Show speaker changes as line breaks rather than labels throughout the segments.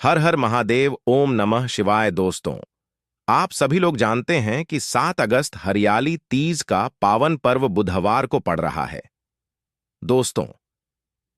हर हर महादेव, ओम नमः शिवाय। दोस्तों, आप सभी लोग जानते हैं कि 7 अगस्त हरियाली तीज का पावन पर्व बुधवार को पड़ रहा है। दोस्तों,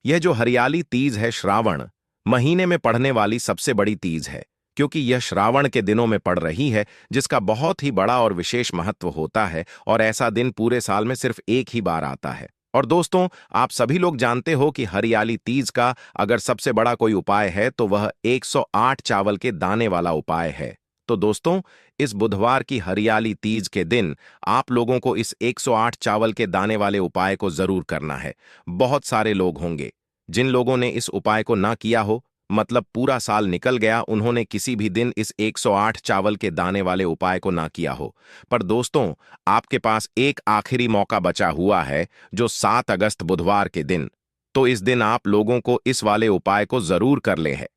यह जो हरियाली तीज है, श्रावण महीने में पड़ने वाली सबसे बड़ी तीज है, क्योंकि यह श्रावण के दिनों में पड़ रही है, जिसका बहुत ही बड़ा और विशेष महत्व होता है। और ऐसा दिन पूरे साल में सिर्फ एक ही बार आता है। और दोस्तों, आप सभी लोग जानते हो कि हरियाली तीज का अगर सबसे बड़ा कोई उपाय है तो वह 108 चावल के दाने वाला उपाय है। तो दोस्तों, इस बुधवार की हरियाली तीज के दिन आप लोगों को इस 108 चावल के दाने वाले उपाय को जरूर करना है। बहुत सारे लोग होंगे जिन लोगों ने इस उपाय को ना किया हो, मतलब पूरा साल निकल गया, उन्होंने किसी भी दिन इस 108 चावल के दाने वाले उपाय को ना किया हो। पर दोस्तों, आपके पास एक आखिरी मौका बचा हुआ है, जो 7 अगस्त बुधवार के दिन। तो इस दिन आप लोगों को इस वाले उपाय को जरूर कर ले है।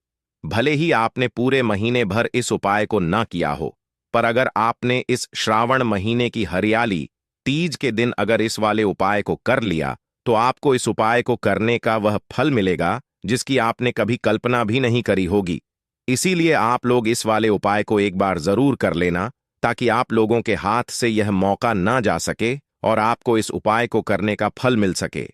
भले ही आपने पूरे महीने भर इस उपाय को ना किया हो, पर अगर आपने इस श्रावण महीने की हरियाली तीज के दिन अगर इस वाले उपाय को कर लिया, तो आपको इस उपाय को करने का वह फल मिलेगा जिसकी आपने कभी कल्पना भी नहीं करी होगी। इसीलिए आप लोग इस वाले उपाय को एक बार जरूर कर लेना, ताकि आप लोगों के हाथ से यह मौका ना जा सके और आपको इस उपाय को करने का फल मिल सके।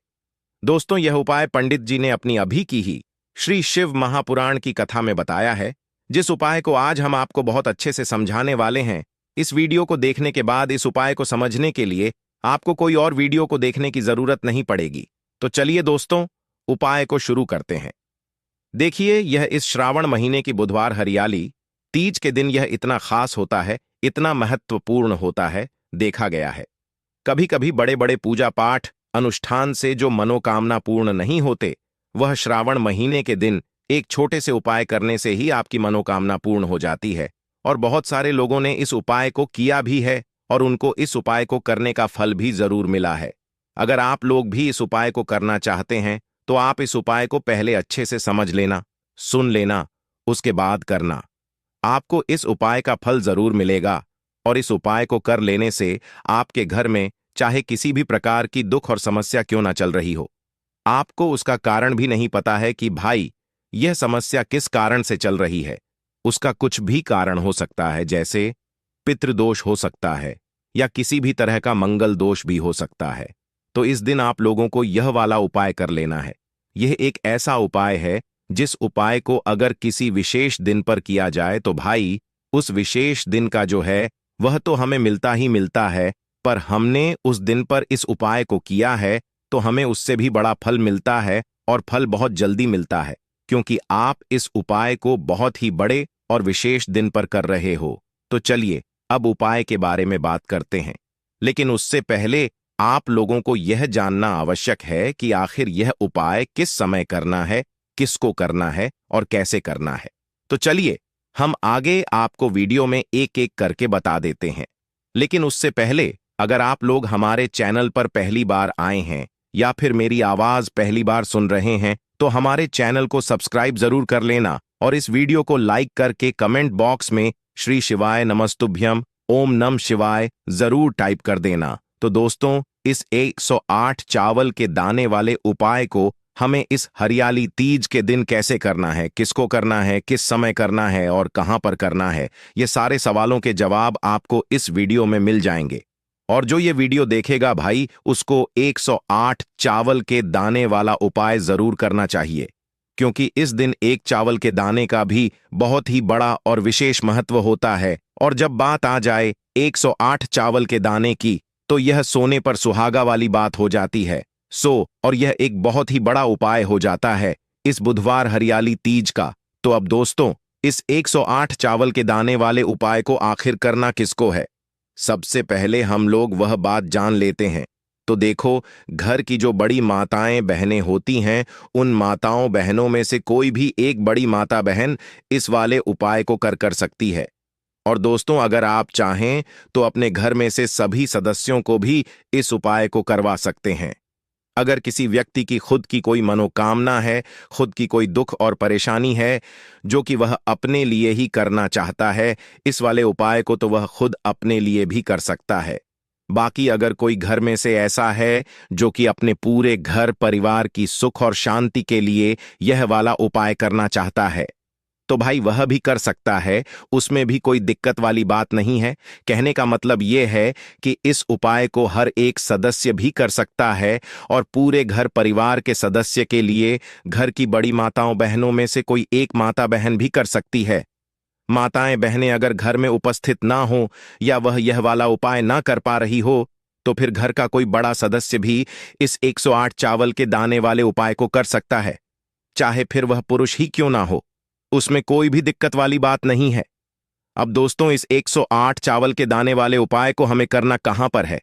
दोस्तों, यह उपाय पंडित जी ने अपनी अभी की ही श्री शिव महापुराण की कथा में बताया है, जिस उपाय को आज हम आपको बहुत अच्छे से समझाने वाले हैं। इस वीडियो को देखने के बाद इस उपाय को समझने के लिए आपको कोई और वीडियो को देखने की जरूरत नहीं पड़ेगी। तो चलिए दोस्तों, उपाय को शुरू करते हैं। देखिए, यह इस श्रावण महीने की बुधवार हरियाली तीज के दिन यह इतना खास होता है, इतना महत्वपूर्ण होता है। देखा गया है कभी कभी बड़े बड़े पूजा पाठ अनुष्ठान से जो मनोकामना पूर्ण नहीं होते, वह श्रावण महीने के दिन एक छोटे से उपाय करने से ही आपकी मनोकामना पूर्ण हो जाती है। और बहुत सारे लोगों ने इस उपाय को किया भी है और उनको इस उपाय को करने का फल भी जरूर मिला है। अगर आप लोग भी इस उपाय को करना चाहते हैं, तो आप इस उपाय को पहले अच्छे से समझ लेना, सुन लेना, उसके बाद करना। आपको इस उपाय का फल जरूर मिलेगा। और इस उपाय को कर लेने से आपके घर में चाहे किसी भी प्रकार की दुख और समस्या क्यों ना चल रही हो, आपको उसका कारण भी नहीं पता है कि भाई यह समस्या किस कारण से चल रही है। उसका कुछ भी कारण हो सकता है, जैसे पितृदोष हो सकता है या किसी भी तरह का मंगल दोष भी हो सकता है। तो इस दिन आप लोगों को यह वाला उपाय कर लेना है। यह एक ऐसा उपाय है जिस उपाय को अगर किसी विशेष दिन पर किया जाए तो भाई उस विशेष दिन का जो है वह तो हमें मिलता ही मिलता है, पर हमने उस दिन पर इस उपाय को किया है तो हमें उससे भी बड़ा फल मिलता है, और फल बहुत जल्दी मिलता है, क्योंकि आप इस उपाय को बहुत ही बड़े और विशेष दिन पर कर रहे हो। तो चलिए अब उपाय के बारे में बात करते हैं। लेकिन उससे पहले आप लोगों को यह जानना आवश्यक है कि आखिर यह उपाय किस समय करना है, किसको करना है और कैसे करना है। तो चलिए हम आगे आपको वीडियो में एक एक करके बता देते हैं। लेकिन उससे पहले अगर आप लोग हमारे चैनल पर पहली बार आए हैं या फिर मेरी आवाज पहली बार सुन रहे हैं, तो हमारे चैनल को सब्सक्राइब जरूर कर लेना और इस वीडियो को लाइक करके कमेंट बॉक्स में श्री शिवाय नमस्तुभ्यम, ओम नम शिवाय जरूर टाइप कर देना। तो दोस्तों, इस 108 चावल के दाने वाले उपाय को हमें इस हरियाली तीज के दिन कैसे करना है, किसको करना है, किस समय करना है और कहां पर करना है, ये सारे सवालों के जवाब आपको इस वीडियो में मिल जाएंगे। और जो ये वीडियो देखेगा भाई, उसको 108 चावल के दाने वाला उपाय जरूर करना चाहिए, क्योंकि इस दिन एक चावल के दाने का भी बहुत ही बड़ा और विशेष महत्व होता है। और जब बात आ जाए 108 चावल के दाने की, तो यह सोने पर सुहागा वाली बात हो जाती है। और यह एक बहुत ही बड़ा उपाय हो जाता है इस बुधवार हरियाली तीज का। तो अब दोस्तों, इस 108 चावल के दाने वाले उपाय को आखिर करना किसको है, सबसे पहले हम लोग वह बात जान लेते हैं। तो देखो, घर की जो बड़ी माताएं बहनें होती हैं, उन माताओं बहनों में से कोई भी एक बड़ी माता बहन इस वाले उपाय को कर सकती है। और दोस्तों, अगर आप चाहें तो अपने घर में से सभी सदस्यों को भी इस उपाय को करवा सकते हैं। अगर किसी व्यक्ति की खुद की कोई मनोकामना है, खुद की कोई दुख और परेशानी है जो कि वह अपने लिए ही करना चाहता है, इस वाले उपाय को तो वह खुद अपने लिए भी कर सकता है। बाकी अगर कोई घर में से ऐसा है जो कि अपने पूरे घर परिवार की सुख और शांति के लिए यह वाला उपाय करना चाहता है, तो भाई वह भी कर सकता है, उसमें भी कोई दिक्कत वाली बात नहीं है। कहने का मतलब यह है कि इस उपाय को हर एक सदस्य भी कर सकता है और पूरे घर परिवार के सदस्य के लिए घर की बड़ी माताओं बहनों में से कोई एक माता बहन भी कर सकती है। माताएं बहनें अगर घर में उपस्थित ना हो या वह यह वाला उपाय ना कर पा रही हो, तो फिर घर का कोई बड़ा सदस्य भी इस 108 चावल के दाने वाले उपाय को कर सकता है, चाहे फिर वह पुरुष ही क्यों ना हो। उसमें कोई भी दिक्कत वाली बात नहीं है। अब दोस्तों, इस 108 चावल के दाने वाले उपाय को हमें करना कहां पर है?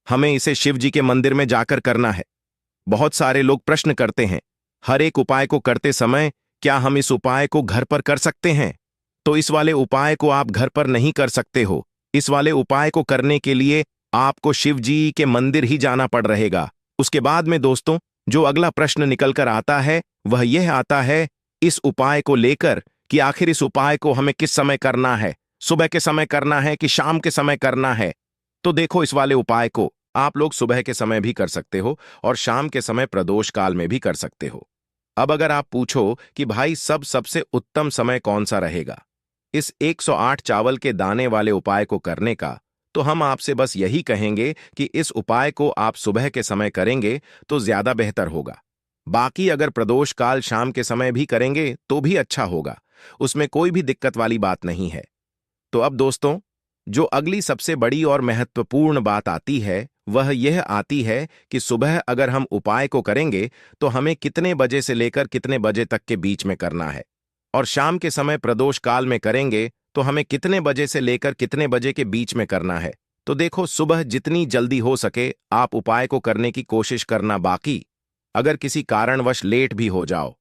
हमें इसे शिव जी के मंदिर में जाकर करना है। बहुत सारे लोग प्रश्न करते हैं, हर एक उपाय को करते समय क्या हम इस उपाय को घर पर कर सकते हैं? तो इस वाले उपाय को आप घर पर नहीं कर सकते हो। इस वाले उपाय को करने के लिए आपको शिव जी के मंदिर ही जाना पड़ रहेगा। उसके बाद में दोस्तों, जो अगला प्रश्न निकल कर आता है वह यह आता है इस उपाय को लेकर कि आखिर इस उपाय को हमें किस समय करना है, सुबह के समय करना है कि शाम के समय करना है? तो देखो, इस वाले उपाय को आप लोग सुबह के समय भी कर सकते हो और शाम के समय प्रदोष काल में भी कर सकते हो। अब अगर आप पूछो कि भाई सबसे उत्तम समय कौन सा रहेगा इस 108 चावल के दाने वाले उपाय को करने का, तो हम आपसे बस यही कहेंगे कि इस उपाय को आप सुबह के समय करेंगे तो ज्यादा बेहतर होगा। बाकी अगर प्रदोष काल शाम के समय भी करेंगे तो भी अच्छा होगा, उसमें कोई भी दिक्कत वाली बात नहीं है। तो अब दोस्तों, जो अगली सबसे बड़ी और महत्वपूर्ण बात आती है वह यह आती है कि सुबह अगर हम उपाय को करेंगे तो हमें कितने बजे से लेकर कितने बजे तक के बीच में करना है, और शाम के समय प्रदोष काल में करेंगे तो हमें कितने बजे से लेकर कितने बजे के बीच में करना है। तो देखो, सुबह जितनी जल्दी हो सके आप उपाय को करने की कोशिश करना। बाकी अगर किसी कारणवश लेट भी हो जाओ,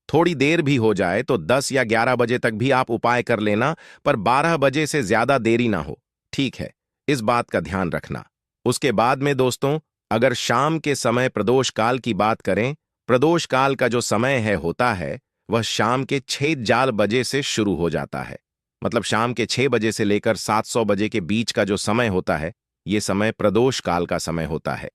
थोड़ी देर भी हो जाए, तो 10 या 11 बजे तक भी आप उपाय कर लेना, पर 12 बजे से ज्यादा देरी ना हो, ठीक है? इस बात का ध्यान रखना। उसके बाद में दोस्तों, अगर शाम के समय प्रदोष काल की बात करें, प्रदोष काल का जो समय होता है वह शाम के 6 बजे से शुरू हो जाता है। मतलब शाम के 6 बजे से लेकर 700 बजे के बीच का जो समय होता है, ये समय प्रदोष काल का समय होता है।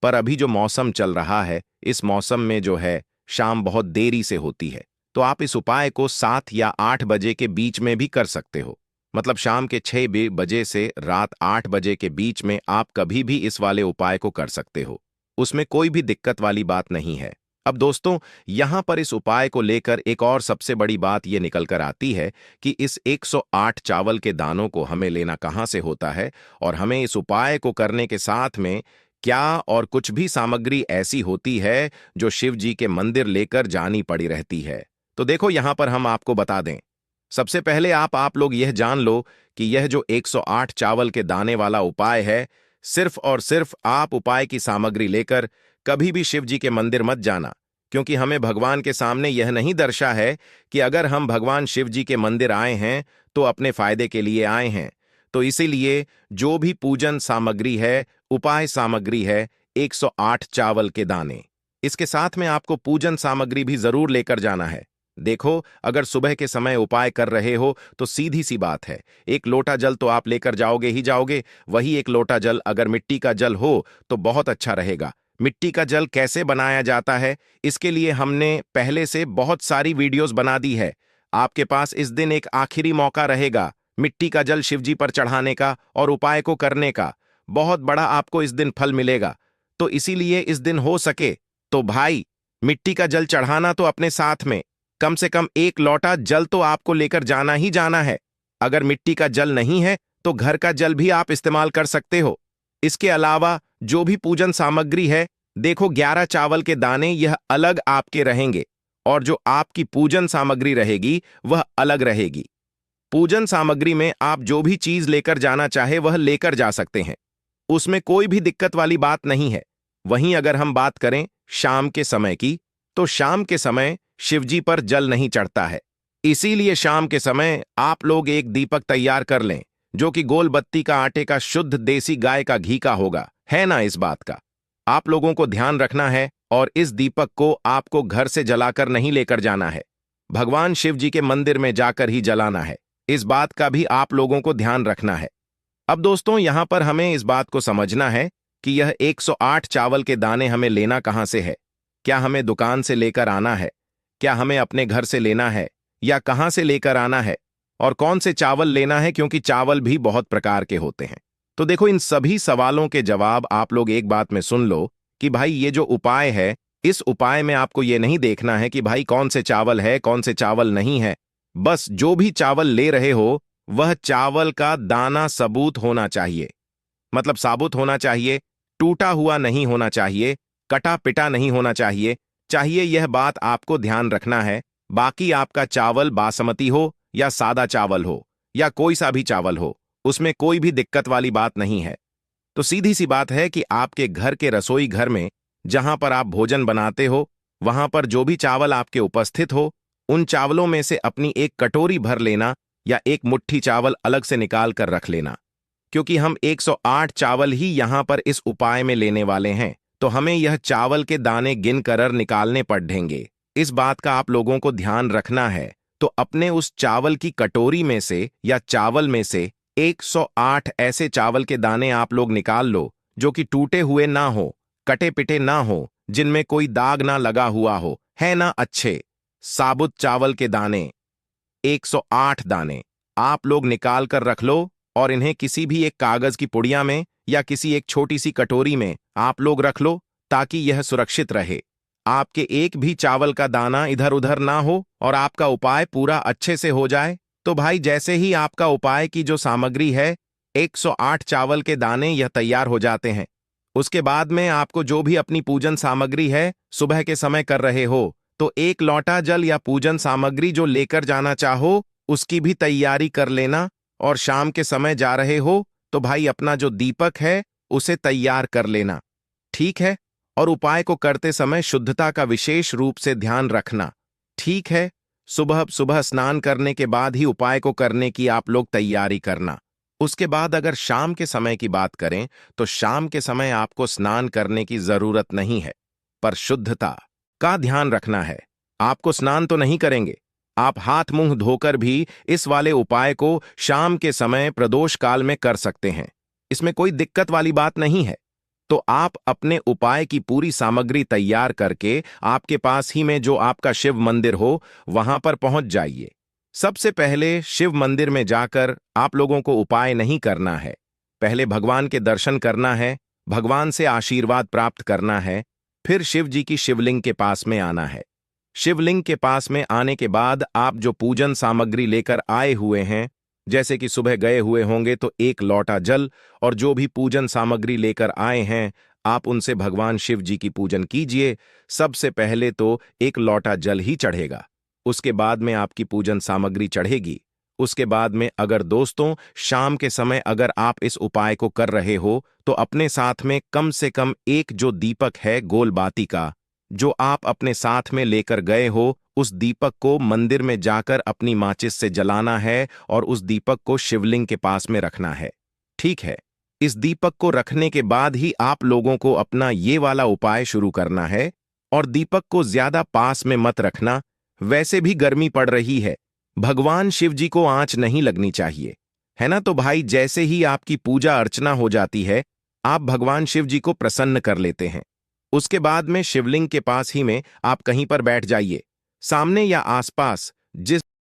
पर अभी जो मौसम चल रहा है, इस मौसम में जो है शाम बहुत देरी से होती है, तो आप इस उपाय को 7 या 8 बजे के बीच में भी कर सकते हो। मतलब शाम के 6 बजे से रात 8 बजे के बीच में आप कभी भी इस वाले उपाय को कर सकते हो, उसमें कोई भी दिक्कत वाली बात नहीं है। अब दोस्तों, यहां पर इस उपाय को लेकर एक और सबसे बड़ी बात यह निकल कर आती है कि इस 108 चावल के दानों को हमें लेना कहां से होता है, और हमें इस उपाय को करने के साथ में क्या और कुछ भी सामग्री ऐसी होती है जो शिव जी के मंदिर लेकर जानी पड़ी रहती है। तो देखो, यहां पर हम आपको बता दें। सबसे पहले आप लोग यह जान लो कि यह जो 108 चावल के दाने वाला उपाय है, सिर्फ और सिर्फ आप उपाय की सामग्री लेकर कभी भी शिव जी के मंदिर मत जाना, क्योंकि हमें भगवान के सामने यह नहीं दर्शा है कि अगर हम भगवान शिव जी के मंदिर आए हैं तो अपने फायदे के लिए आए हैं। तो इसीलिए जो भी पूजन सामग्री है, उपाय सामग्री है, 108 चावल के दाने, इसके साथ में आपको पूजन सामग्री भी जरूर लेकर जाना है। देखो, अगर सुबह के समय उपाय कर रहे हो तो सीधी सी बात है, एक लोटा जल तो आप लेकर जाओगे ही जाओगे। वही एक लोटा जल अगर मिट्टी का जल हो तो बहुत अच्छा रहेगा। मिट्टी का जल कैसे बनाया जाता है, इसके लिए हमने पहले से बहुत सारी वीडियोस बना दी है। आपके पास इस दिन एक आखिरी मौका रहेगा मिट्टी का जल शिवजी पर चढ़ाने का और उपाय को करने का। बहुत बड़ा आपको इस दिन फल मिलेगा। तो इसीलिए इस दिन हो सके तो भाई, मिट्टी का जल चढ़ाना तो अपने साथ में कम से कम एक लोटा जल तो आपको लेकर जाना ही जाना है। अगर मिट्टी का जल नहीं है तो घर का जल भी आप इस्तेमाल कर सकते हो। इसके अलावा जो भी पूजन सामग्री है, देखो 11 चावल के दाने यह अलग आपके रहेंगे, और जो आपकी पूजन सामग्री रहेगी वह अलग रहेगी। पूजन सामग्री में आप जो भी चीज लेकर जाना चाहे वह लेकर जा सकते हैं, उसमें कोई भी दिक्कत वाली बात नहीं है। वहीं अगर हम बात करें शाम के समय की, तो शाम के समय शिवजी पर जल नहीं चढ़ता है। इसीलिए शाम के समय आप लोग एक दीपक तैयार कर लें, जो कि गोल बत्ती का आटे का शुद्ध देसी गाय का घी का होगा, है ना? इस बात का आप लोगों को ध्यान रखना है, और इस दीपक को आपको घर से जलाकर नहीं लेकर जाना है, भगवान शिव जी के मंदिर में जाकर ही जलाना है। इस बात का भी आप लोगों को ध्यान रखना है। अब दोस्तों, यहां पर हमें इस बात को समझना है कि यह 108 चावल के दाने हमें लेना कहां से है। क्या हमें दुकान से लेकर आना है? क्या हमें अपने घर से लेना है? या कहां से लेकर आना है और कौन से चावल लेना है, क्योंकि चावल भी बहुत प्रकार के होते हैं। तो देखो, इन सभी सवालों के जवाब आप लोग एक बात में सुन लो कि भाई ये जो उपाय है, इस उपाय में आपको ये नहीं देखना है कि भाई कौन से चावल है कौन से चावल नहीं है। बस जो भी चावल ले रहे हो वह चावल का दाना सबूत होना चाहिए, मतलब साबुत होना चाहिए, टूटा हुआ नहीं होना चाहिए, कटा पिटा नहीं होना चाहिए। यह बात आपको ध्यान रखना है। बाकी आपका चावल बासमती हो या सादा चावल हो या कोई सा भी चावल हो, उसमें कोई भी दिक्कत वाली बात नहीं है। तो सीधी सी बात है कि आपके घर के रसोई घर में जहां पर आप भोजन बनाते हो, वहां पर जो भी चावल आपके उपस्थित हो, उन चावलों में से अपनी एक कटोरी भर लेना या एक मुट्ठी चावल अलग से निकाल कर रख लेना। क्योंकि हम 108 चावल ही यहां पर इस उपाय में लेने वाले हैं, तो हमें यह चावल के दाने गिन कर निकालने पड़ेंगे। इस बात का आप लोगों को ध्यान रखना है। तो अपने उस चावल की कटोरी में से या चावल में से 108 ऐसे चावल के दाने आप लोग निकाल लो जो कि टूटे हुए ना हो, कटे पिटे ना हो, जिनमें कोई दाग ना लगा हुआ हो, है ना। अच्छे साबुत चावल के दाने 108 दाने आप लोग निकाल कर रख लो और इन्हें किसी भी एक कागज की पुड़िया में या किसी एक छोटी सी कटोरी में आप लोग रख लो, ताकि यह सुरक्षित रहे। आपके एक भी चावल का दाना इधर उधर ना हो और आपका उपाय पूरा अच्छे से हो जाए। तो भाई जैसे ही आपका उपाय की जो सामग्री है, 108 चावल के दाने, यह तैयार हो जाते हैं, उसके बाद में आपको जो भी अपनी पूजन सामग्री है सुबह के समय कर रहे हो, तो एक लोटा जल या पूजन सामग्री जो लेकर जाना चाहो उसकी भी तैयारी कर लेना। और शाम के समय जा रहे हो तो भाई अपना जो दीपक है उसे तैयार कर लेना, ठीक है। और उपाय को करते समय शुद्धता का विशेष रूप से ध्यान रखना, ठीक है। सुबह सुबह स्नान करने के बाद ही उपाय को करने की आप लोग तैयारी करना। उसके बाद अगर शाम के समय की बात करें तो शाम के समय आपको स्नान करने की जरूरत नहीं है, पर शुद्धता का ध्यान रखना है। आपको स्नान तो नहीं करेंगे, आप हाथ मुंह धोकर भी इस वाले उपाय को शाम के समय प्रदोष काल में कर सकते हैं। इसमें कोई दिक्कत वाली बात नहीं है। तो आप अपने उपाय की पूरी सामग्री तैयार करके आपके पास ही में जो आपका शिव मंदिर हो वहां पर पहुंच जाइए। सबसे पहले शिव मंदिर में जाकर आप लोगों को उपाय नहीं करना है, पहले भगवान के दर्शन करना है, भगवान से आशीर्वाद प्राप्त करना है, फिर शिव जी की शिवलिंग के पास में आना है। शिवलिंग के पास में आने के बाद आप जो पूजन सामग्री लेकर आए हुए हैं, जैसे कि सुबह गए हुए होंगे तो एक लोटा जल, और जो भी पूजन सामग्री लेकर आए हैं आप उनसे भगवान शिव जी की पूजन कीजिए। सबसे पहले तो एक लोटा जल ही चढ़ेगा, उसके बाद में आपकी पूजन सामग्री चढ़ेगी। उसके बाद में अगर दोस्तों शाम के समय अगर आप इस उपाय को कर रहे हो तो अपने साथ में कम से कम एक जो दीपक है गोल बाती का, जो आप अपने साथ में लेकर गए हो, उस दीपक को मंदिर में जाकर अपनी माचिस से जलाना है और उस दीपक को शिवलिंग के पास में रखना है, ठीक है। इस दीपक को रखने के बाद ही आप लोगों को अपना ये वाला उपाय शुरू करना है। और दीपक को ज्यादा पास में मत रखना, वैसे भी गर्मी पड़ रही है, भगवान शिव जी को आंच नहीं लगनी चाहिए, है ना। तो भाई जैसे ही आपकी पूजा अर्चना हो जाती है, आप भगवान शिव जी को प्रसन्न कर लेते हैं। उसके बाद में शिवलिंग के पास ही में आप कहीं पर बैठ जाइए, सामने या आसपास जिस